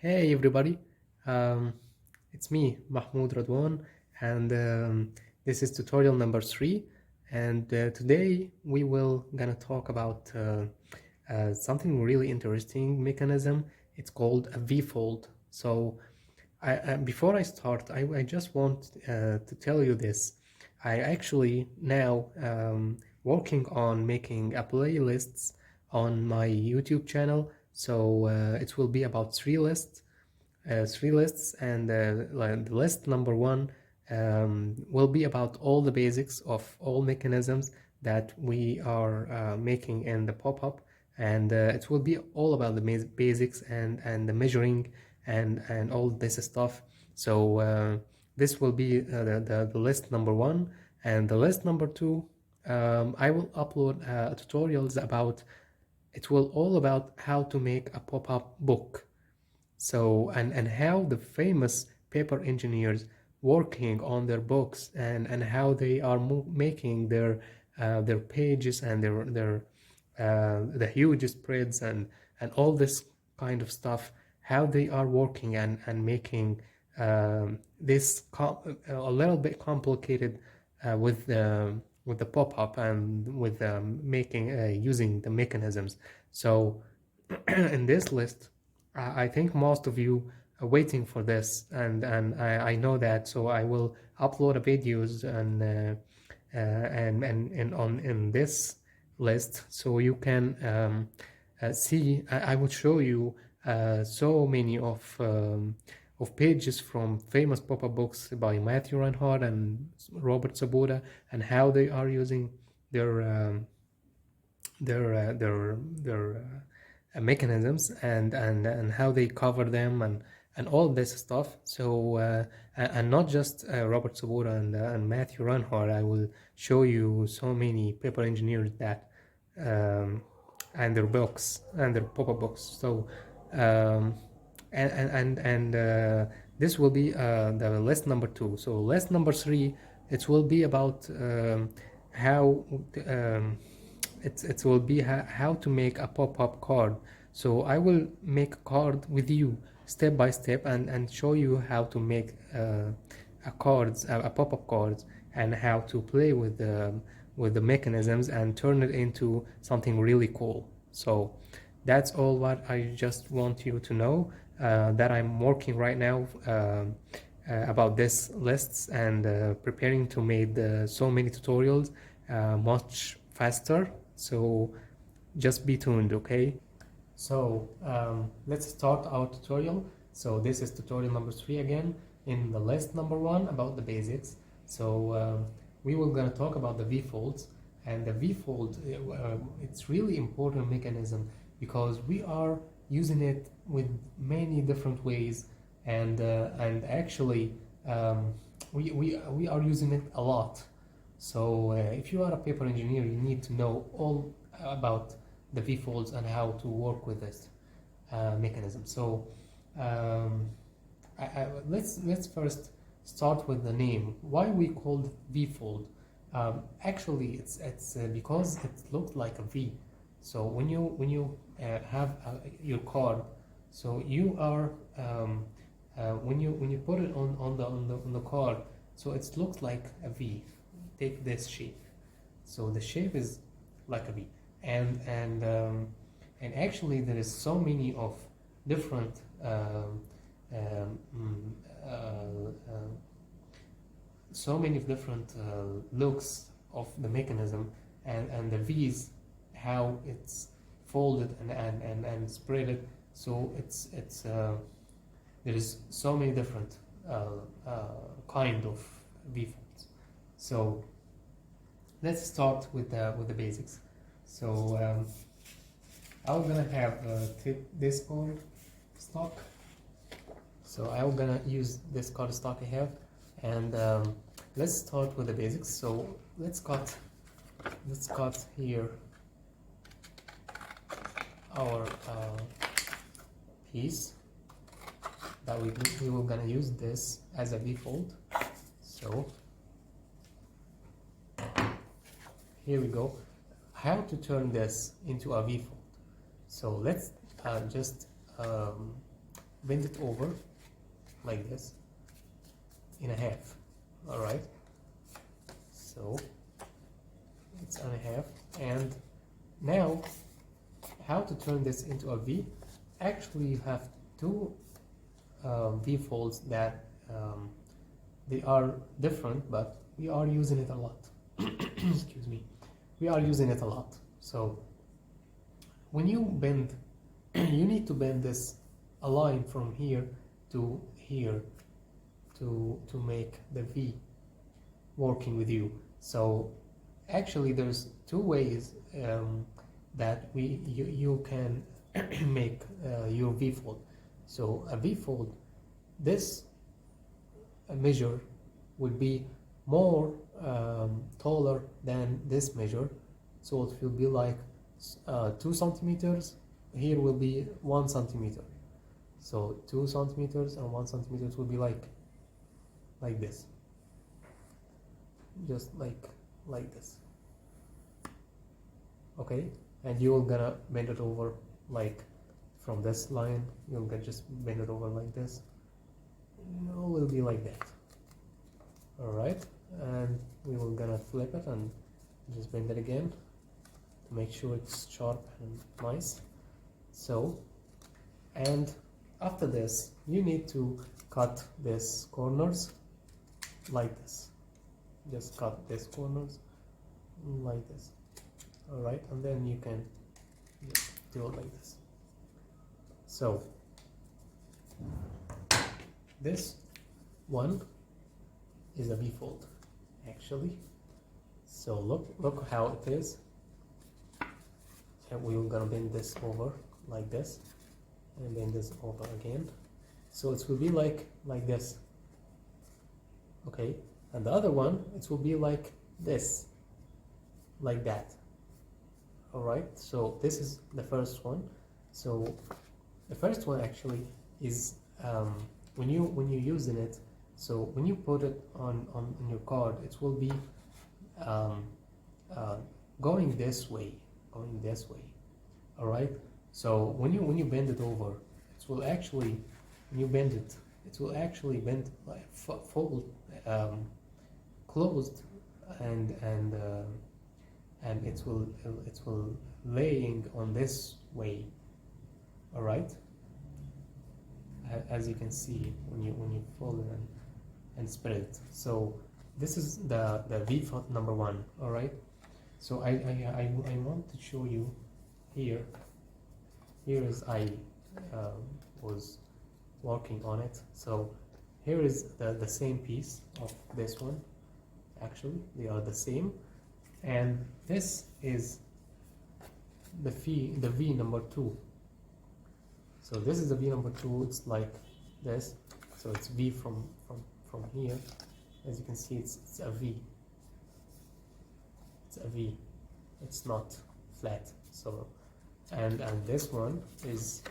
Hey everybody, um, it's me, Mahmoud Radwan, and this is tutorial number 3. And today we will gonna talk about something really interesting mechanism. It's called a V-fold. So before I start, I just want to tell you this. I actually now working on making a playlists on my YouTube channel. So it will be about three lists, and like the list number one will be about all the basics of all mechanisms that we are making in the pop-up, and it will be all about the basics and the measuring and all this stuff. So this will be the list number one, and the list number two, I will upload tutorials about. It will all about how to make a pop-up book. So and how the famous paper engineers working on their books and how they are making their pages and their the huge spreads and all this kind of stuff, how they are working and making this a little bit complicated with the pop-up and with making using the mechanisms. So in this list, I think most of you are waiting for this, and I know that. So I will upload videos and on in this list, so you can see. I will show you so many of pages from famous pop-up books by Mathew Rainhart and Robert Sapuda, and how they are using their mechanisms and how they cover them and all this stuff. So and not just Robert Saputo and Mathew Rainhart. I will show you so many paper engineers that and their books and their pop-up books. So um, and this will be the list number two. So list number three, it will be about how it will be how to make a pop-up card. So I will make a card with you step by step and show you how to make a pop-up cards, and how to play with the mechanisms and turn it into something really cool. So that's all what I just want you to know, that I'm working right now about this lists and preparing to make so many tutorials much faster. So just be tuned, okay? So let's start our tutorial. So this is tutorial number 3 again, in the list number 1 about the basics. So we were going to talk about the V-folds, and the V-fold, it's really important mechanism because we are using it with many different ways, and actually we are using it a lot. So if you are a paper engineer, you need to know all about the V-folds and how to work with this mechanism. So let's first start with the name. Why we called V-fold? Actually, it's because it looks like a V. So when you have your card, so you are when you put it on the card, so it looks like a V. Take this shape. So the shape is like a V, and actually there is so many of different so many different looks of the mechanism, and the V's, how it's folded and spread it. So it's there is so many different kind of V folds. So let's start with the basics. So I'm gonna have this card stock. So I'm gonna use this card stock I have, and let's start with the basics. So let's cut here our piece that we were gonna use this as a V-fold. So here we go. How to turn this into a V-fold? So let's just bend it over like this in a half. All right, so it's in a half. And now how to turn this into a V? Actually, you have two V folds that they are different, but we are using it a lot. Excuse me, we are using it a lot. So when you bend, you need to bend this a line from here to here to make the V working with you. So actually there's two ways that you can make your V fold. So a V fold, this measure would be more taller than this measure, so it will be like 2 centimeters. Here will be 1 centimeter. So 2 centimeters and 1 centimeter will be like this, just like this. Okay, and you're gonna bend it over like from this line. You'll just bend it over like this. It will be like that. All right, and we will gonna flip it and just bend it again to make sure it's sharp and nice. So, and after this, you need to cut these corners like this. Just cut these corners like this. All right, and then you can just do it like this. So this one is a V fold actually. So look how it is. And we're gonna bend this over like this and bend this over again, so it will be like this. Okay, and the other one, it will be like this, like that. All right, so this is the first one. So the first one actually is when you're using it, so when you put it on your card, it will be going this way. All right, so when you bend it over, it will actually, when you bend it, it will actually bend like fold closed, and it will laying on this way. All right, as you can see when you fold it and spread it. So this is the V fold number one. All right, so I want to show you here. Here is I was working on it. So here is the same piece of this one. Actually, they are the same, and this is the V number 2. So this is the V number 2. It's like this. So it's V from here. As you can see, it's a V. It's a V. It's not flat. So and this one is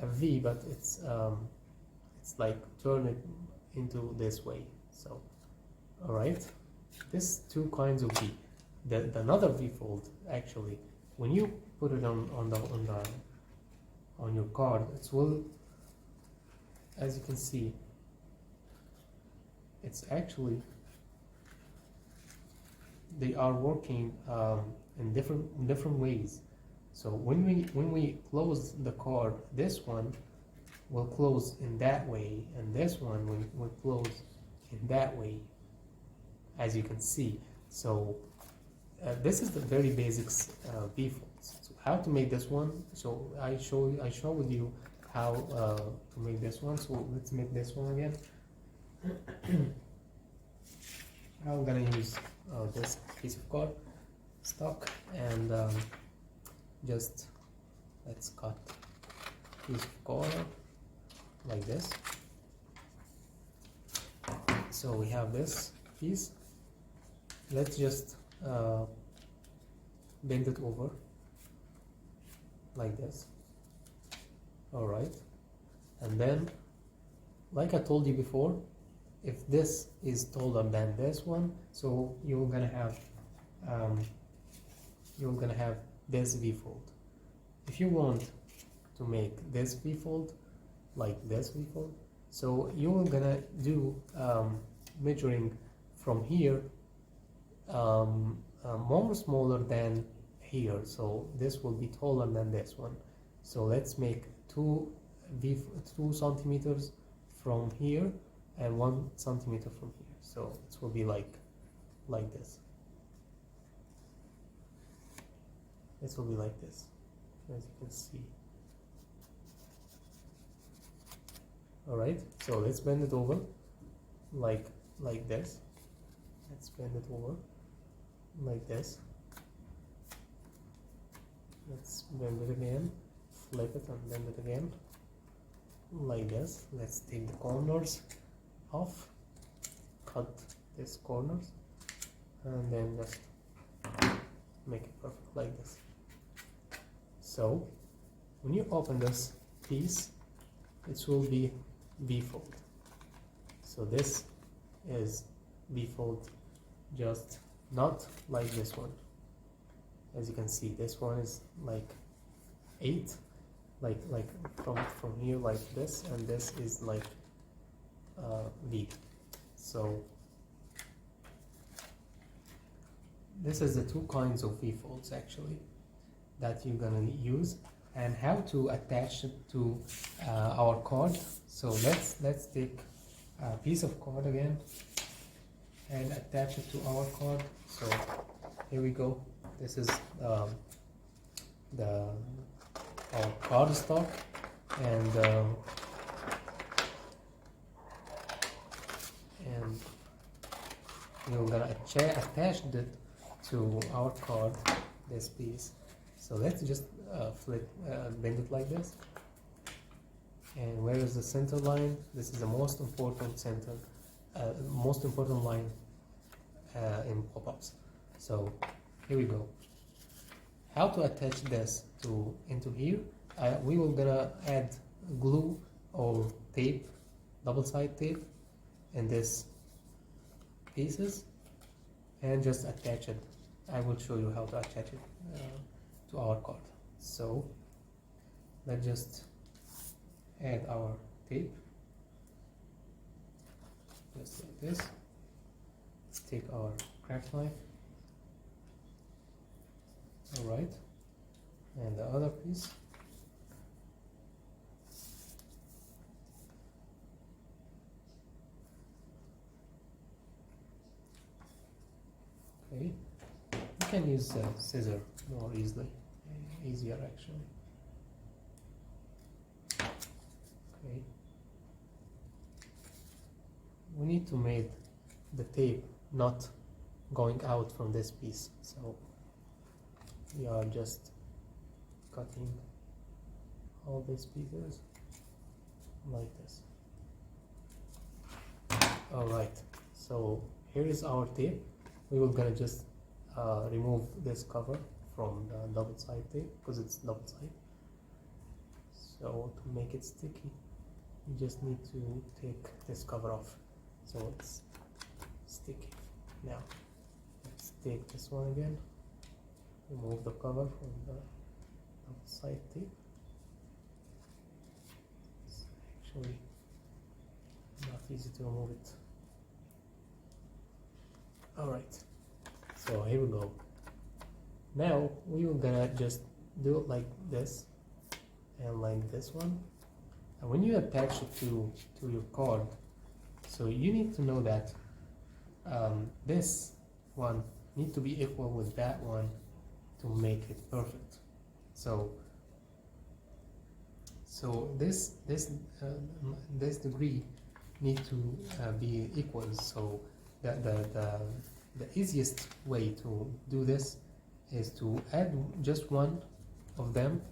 a V, but it's like turn it into this way. So all right, this two kinds of V. The another V fold, actually, when you put it on your card, it will, as you can see, it's actually, they are working in different ways. So when we close the card, this one will close in that way, and this one will close in that way, as you can see. So this is the very basics V folds. So how to make this one? So I show with you how to make this one. So let's make this one again. I'm gonna use this piece of card stock, and just let's cut piece of card like this. So we have this piece. Let's just bend it over like this. All right, and then, like I told you before, if this is taller than this one, so you're gonna have this V fold. If you want to make this V fold, like this V-fold. So you're gonna do measuring from here more smaller than here, so this will be taller than this one. So let's make 2 centimeters from here and 1 centimeter from here, so it will be like this. This will be like this, as you can see. Alright, so let's bend it over like this. Let's bend it over like this. Let's bend it again, flip it and bend it again like this. Let's take the corners off, cut these corners, and then just make it perfect like this. So when you open this piece, it will be V-fold. So this is V-fold, just not like this one. As you can see, this one is like 8, like from here like this, and this is like V. So this is the 2 kinds of V-folds actually that you're gonna use, and how to attach it to our card. So let's take a piece of card again and attach it to our card. So here we go. This is our card stock, and we're gonna attach it to our card, this piece. So let's just bend it like this. And where is the center line? This is the most important line in pop-ups. So here we go. How to attach this into here? We will gonna add glue or tape, double-side tape, in this pieces, and just attach it. I will show you how to attach it to our card. So let's just add our tape, just like this. Let's take our craft knife. Alright, and the other piece. Okay, you can use scissor more easier actually. Okay, we need to make the tape not going out from this piece, so we are just cutting all these pieces like this. Alright, so here is our tape. We will gonna just remove this cover from the double side tape because it's double side. So to make it sticky, you just need to take this cover off, so it's sticky. Now let's take this one again, remove the cover from the double side tape. It's actually not easy to remove it. Alright, so here we go. Now we are gonna just do it like this and like this one. And when you attach it to your card, so you need to know that this one need to be equal with that one to make it perfect. So this degree need to be equal. So the easiest way to do this is to add just one of them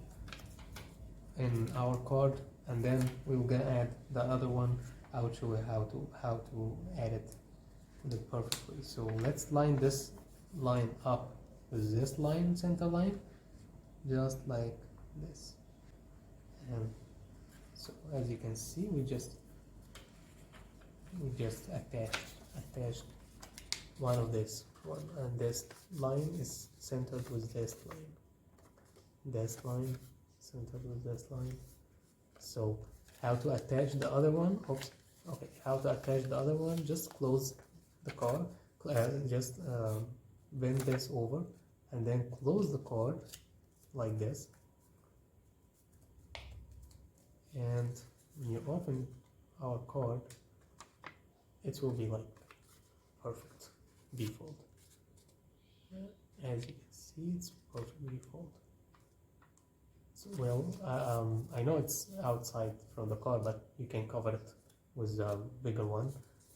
in our card, and then we're gonna add the other one. I will show you how to add it perfectly. So let's line this line up with this line, center line, just like this. And so as you can see, we just attached one of this one, and this line is centered with this line. This line centered with this line. So how to attach the other one. Oops. Okay, how to attach the other one. Just close the card, just bend this over and then close the card like this, and when you open our card it will be like perfect V-fold. As you can see, it's perfect V-fold. So, well, I know it's outside from the card, but you can cover it with a bigger one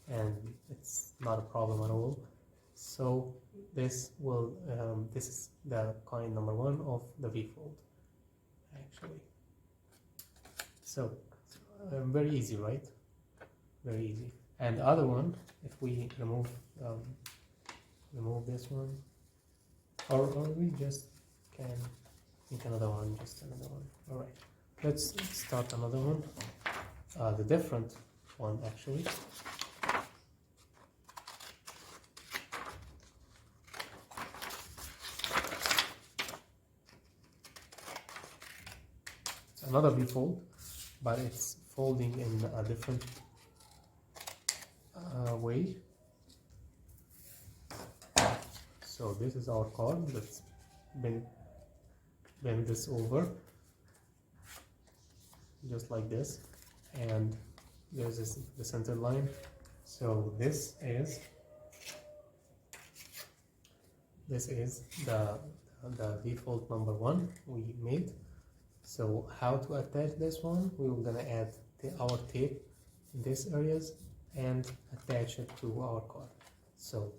and it's not a problem at all. So this will this is the kind number 1 of the V-fold actually. So very easy, right? Very easy. And the other one, if we remove this one, or we just can make another one, just another one. All right, let's start another one, the different one actually. It's another V-fold, but it's folding in a different way. So this is our card. Let's bend this over just like this, and there's the center line. So this is the default number 1 we made. So how to attach this one? We're gonna add our tape in these areas and attach it to our card. So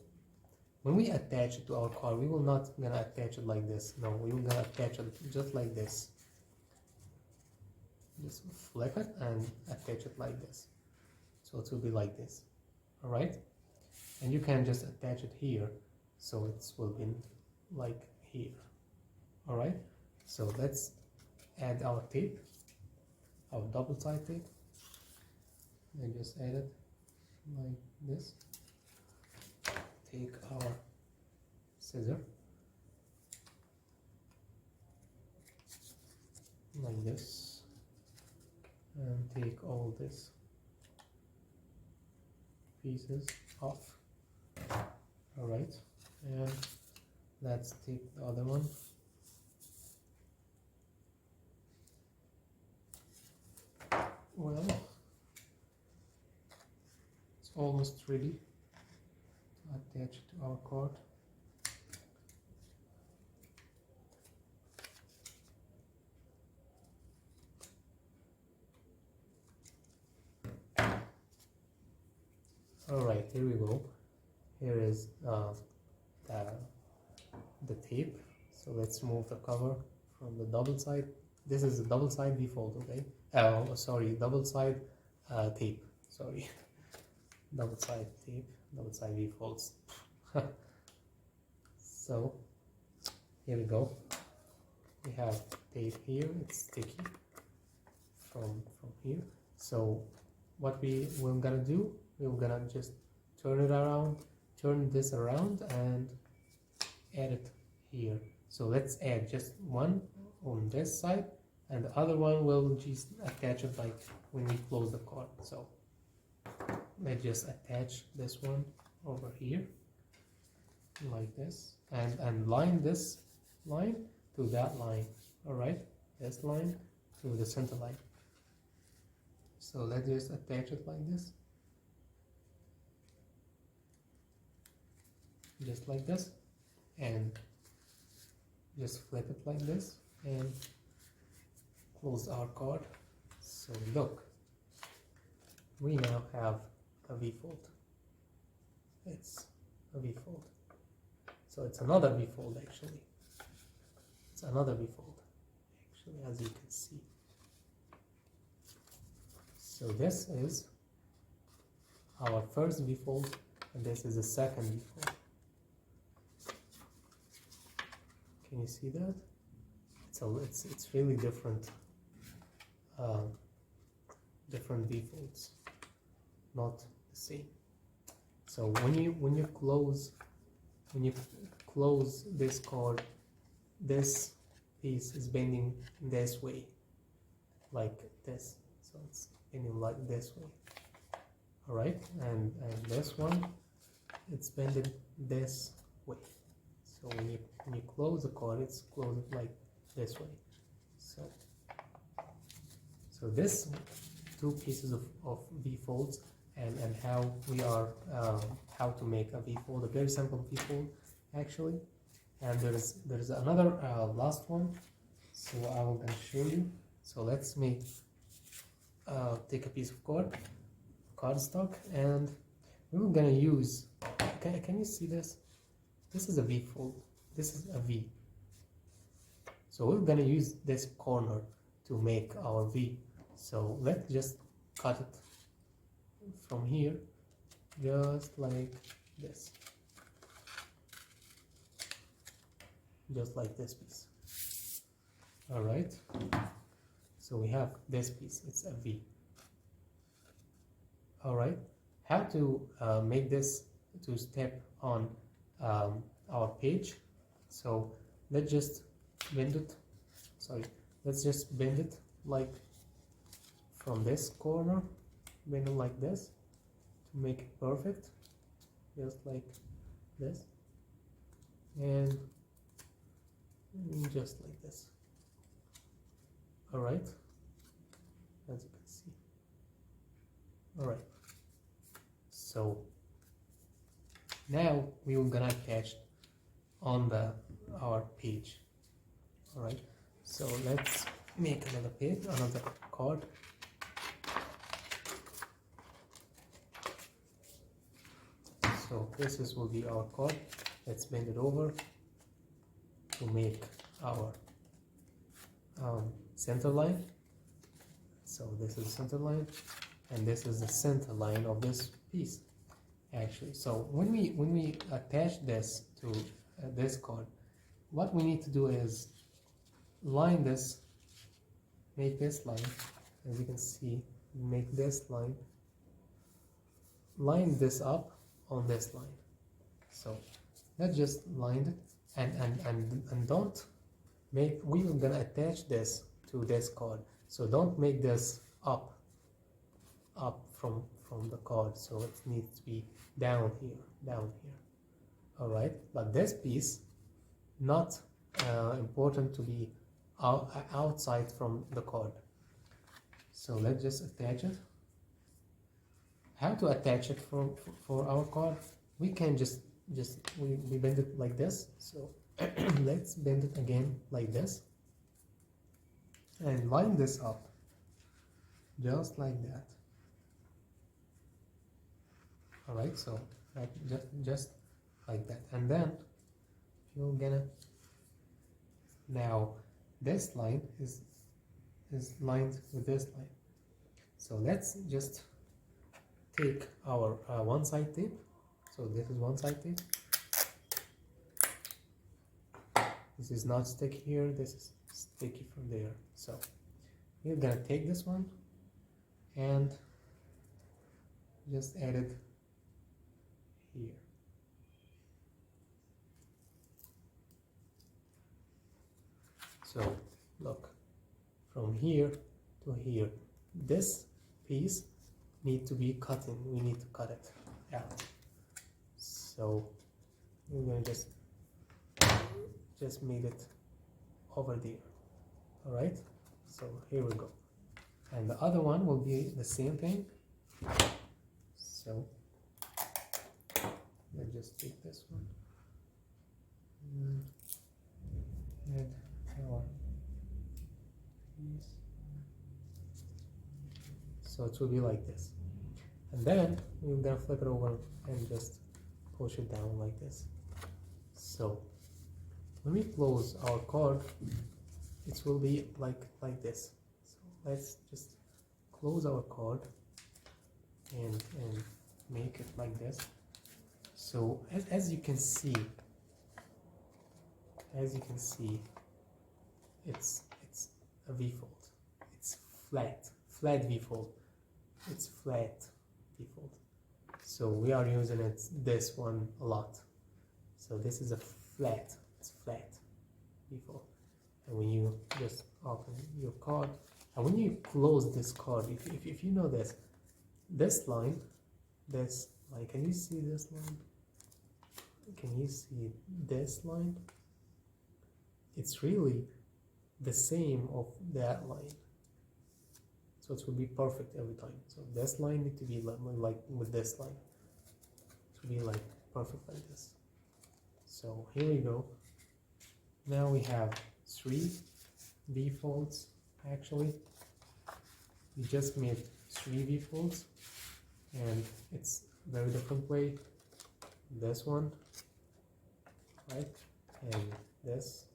when we attach it to our card, we will not gonna attach it like this. No, we will gonna attach it just like this. Just flip it and attach it like this. So it will be like this. All right, and you can just attach it here, so it will be like here. All right, so let's add our tape, our double side tape, and just add it like this. Take our scissor like this and take all this pieces off. All right, and let's take the other one. Well, it's almost ready to attach to our card. All right, here we go. Here is the tape. So let's remove the cover from the double side. This is a double side default, okay? Sorry, double side tape. Sorry, double side tape, double side defaults. So here we go. We have tape here. It's sticky from here. So what we're gonna do? We're gonna just turn this around and add it here. So let's add just one on this side, and the other one will just attach it like when we close the card. So let's just attach this one over here like this, and line this line to that line. All right, this line to the center line. So let's just attach it like this, just like this, and just flip it like this and close our card. So look, we now have a V-fold. It's a V-fold. So it's another V-fold actually. It's another V-fold actually, as you can see. So this is our first V-fold, and this is the second V-fold. Can you see that? It's really different. Different V-folds, not the same. So when you close this card, this piece is bending this way, like this. so it's bending like this way. All right, and this one, it's bended this way. So when you close the card, it's closed like this way. So this two pieces of V folds, and how we are how to make a V fold, a very simple V fold actually. And there's another last one, so I will gonna show you. So let's take a piece of cardstock, and we're gonna use, can you see this? This is a V fold, this is a V. So we're gonna use this corner to make our V. So let's just cut it from here, just like this. Just like this piece. All right. So we have this piece, it's a V. All right. How to make this to step on our page? So let's just bend it. Sorry. Let's just bend it like from this corner, bend it like this to make it perfect, just like this, and just like this. All right, as you can see. All right, so now we are gonna attach on our page. All right, so let's make another page, another card. So this will be our card. Let's bend it over to make our center line. So this is the center line, and this is the center line of this piece actually. So when we attach this to this card, what we need to do is line this, make this line, as you can see, make this line, line this up on this line. So let's just line it, and don't make, we are gonna attach this to this card, so don't make this up from the card, so it needs to be down here. All right, but this piece not important to be outside from the card. So let's just attach it. How to attach it for our card? We can just we bend it like this. So let's bend it again like this and line this up just like that. All right, so like just like that, and then you're gonna, now this line is lined with this line. So let's just take our one side tape. So this is one side tape. This is not sticky here, this is sticky from there. So we're gonna take this one and just add it here. So look, from here to here, this piece need to be cutting, we need to cut it out. So we're gonna just made it over there. All right, so here we go, and the other one will be the same thing. So let's just take this one and add our piece. So it will be like this, and then we're gonna flip it over and just push it down like this. So when we close our card, it will be like this. So let's just close our card and make it like this. So as you can see, it's a V-fold. It's flat V-fold. It's flat V-fold. So we are using this one a lot. So this is a flat, it's flat V-fold. And when you just open your card, And when you close this card, if you know this line, this line, can you see this line? Can you see this line? It's really the same of that line. So it will be perfect every time. So this line need to be like with this line. It will be like perfect like this. So here we go. Now we have 3 V folds actually. We just made 3 V folds, and it's very different way. This one, right? And this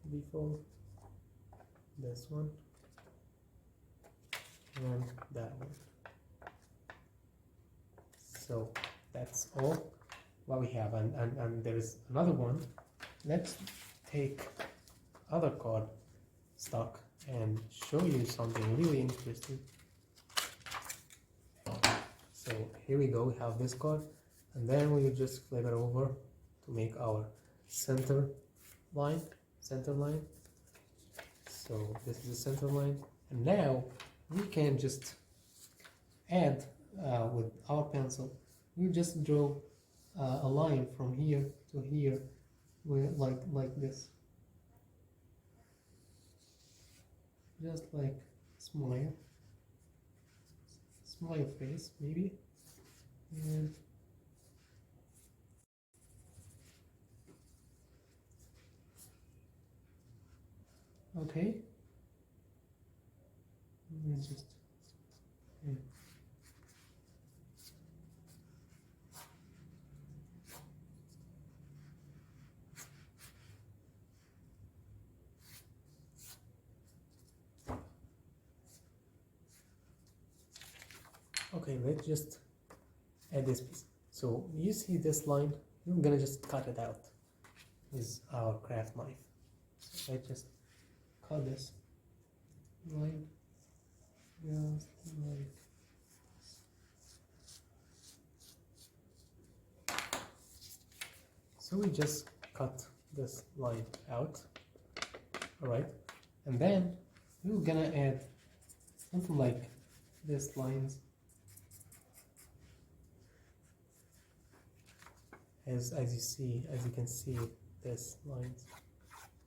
V fold, this one, and that one. So that's all what we have, and there is another one. Let's take other card stock and show you something really interesting. So here we go, we have this card, and then we just flip it over to make our center line. So this is the center line, and now we can just add with our pencil. We just draw a line from here to here, like this, just like smile face maybe, and okay, let's just okay, let's just add this piece. So you see this line, we're gonna just cut it out with our craft knife. So let's just cut this line just like so. We just cut this line out, alright, and then we're gonna add something like this lines as you can see this lines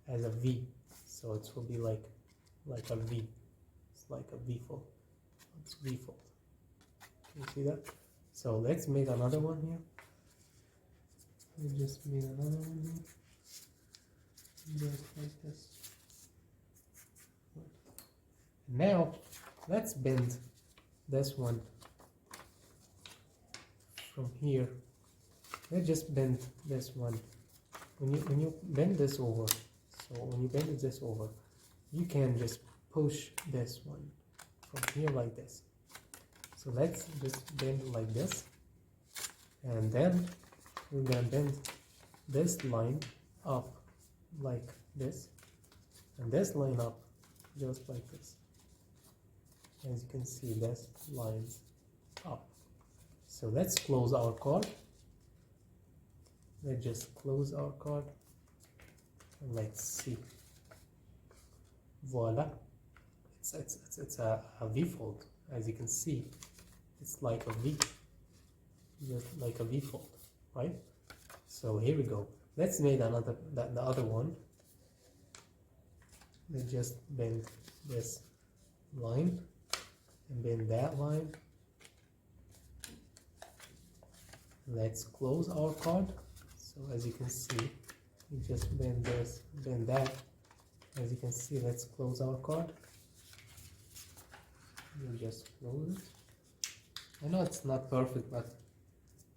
as a V, so it will be like a V. It's like a V fold. It's V fold. Can you see that? So let's make another one here. We just made another one here, just like this. Now let's bend this one from here. Let's just bend this one. When you bend this over, so when you bend this over, you can just push this one from here like this. So let's just bend like this, and then we're gonna bend this line up like this, and this line up just like this. As you can see, this lines up. So let's close our card. Let's just close our card, and let's see. Voila! It's a V fold. As you can see, it's like a V, just like a V fold, right? So here we go. Let's make the other one. Let's just bend this line and bend that line. Let's close our card. So as you can see, we just bend this, bend that. As you can see, let's close our card. We'll just close it. I know it's not perfect, but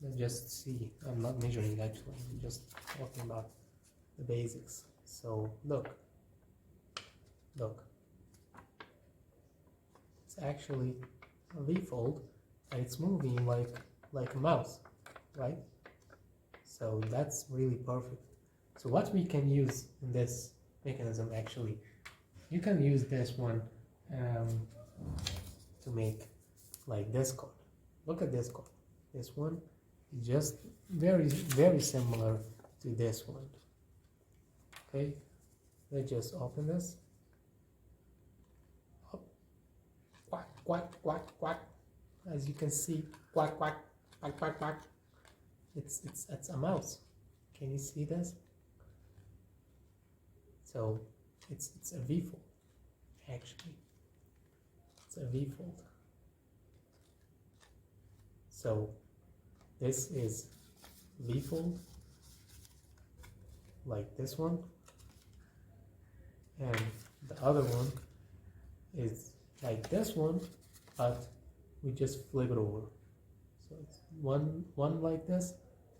let's just see. I'm not measuring actually, I'm just talking about the basics. So look. It's actually a V fold, and it's moving like a mouse, right? So that's really perfect. So what we can use in this mechanism, actually, you can use this one to make like this card. Look at this card. This one is just very similar to this one. Okay, let's just open this up, quack, quack, quack. As you can see, quack, quack, quack, quack, quack. It's a mouse. Can you see this? So it's a V-fold, actually. It's a V-fold. So this is V-fold, like this one, and the other one is like this one, but we just flip it over. So it's one like this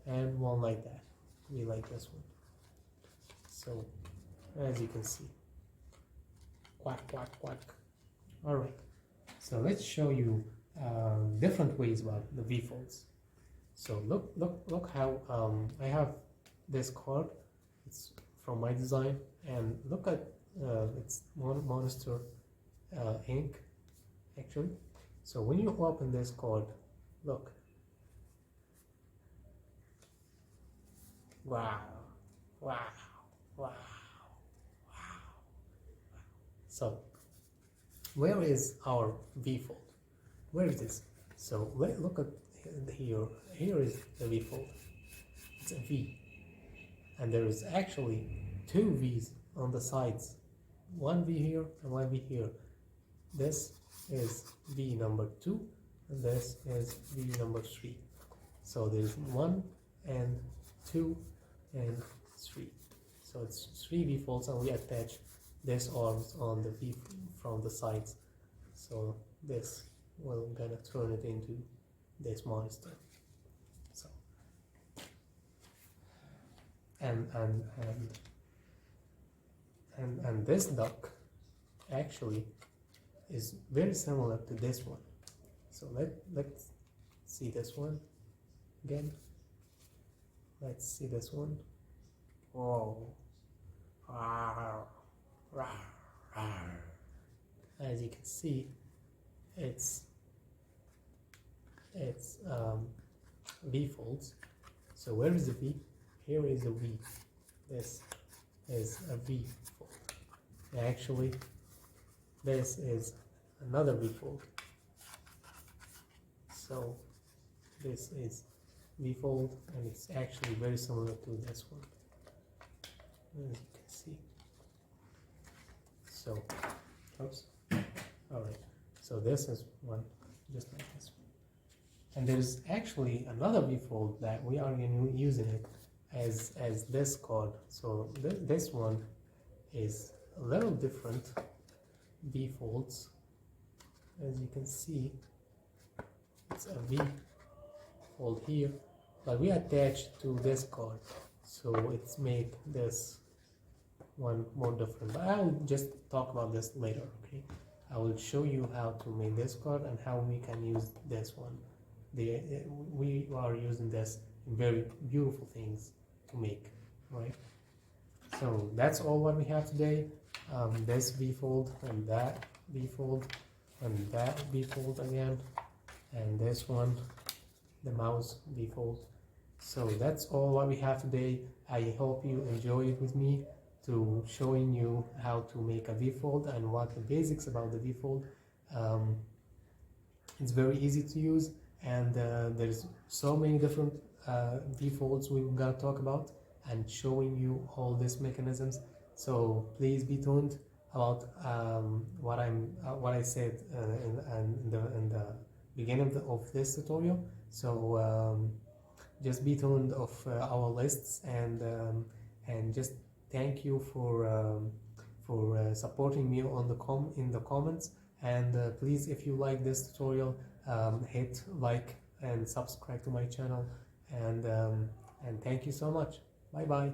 and one like that. We like this one. So as you can see, quack, quack, quack. All right, so let's show you different ways about the V-folds. So look how I have this card. It's from my design, and look at it's Monster ink, actually. So when you open this card, look. Wow, wow, wow, wow. So where is our V-fold? Where is this? So look at here. Here is the V-fold. It's a V, and there is actually two V's on the sides. One V here and one V here. This is V number 2, and this is V number 3. So there's 1 and 2 and 3. So it's 3 V-folds, and we attach this arms on the V from the sides. So this will gonna turn it into this monster. So and this duck actually is very similar to this one. So let's see this one again. Let's see this one. Oh, as you can see, it's V-folds. So where is the V? Here is a V. This is a V-fold. Actually, this is another V-fold. So this is V-fold, and it's actually very similar to this one, as you can see. So, oops. All right. So this is one, just like this one. And there's actually another V-fold that we are using it as this card. So this one is a little different V-folds. As you can see, it's a V-fold here, but we attach to this card, so it's make this one more different. But I'll just talk about this later. Okay, I will show you how to make this card and how we can use this one. We are using this in very beautiful things to make, right? So that's all what we have today. This V-fold and that V-fold and that V-fold again, and this one, the mouse V-fold. So that's all what we have today. I hope you enjoy it with me, to showing you how to make a V-fold and what the basics about the V-fold. It's very easy to use, and there's so many different V-folds we're gonna talk about, and showing you all these mechanisms. So please be tuned about what I said in the beginning of this tutorial. So just be tuned of our lists, and just thank you for supporting me on in the comments. And please, if you like this tutorial, hit like and subscribe to my channel. And thank you so much. Bye bye.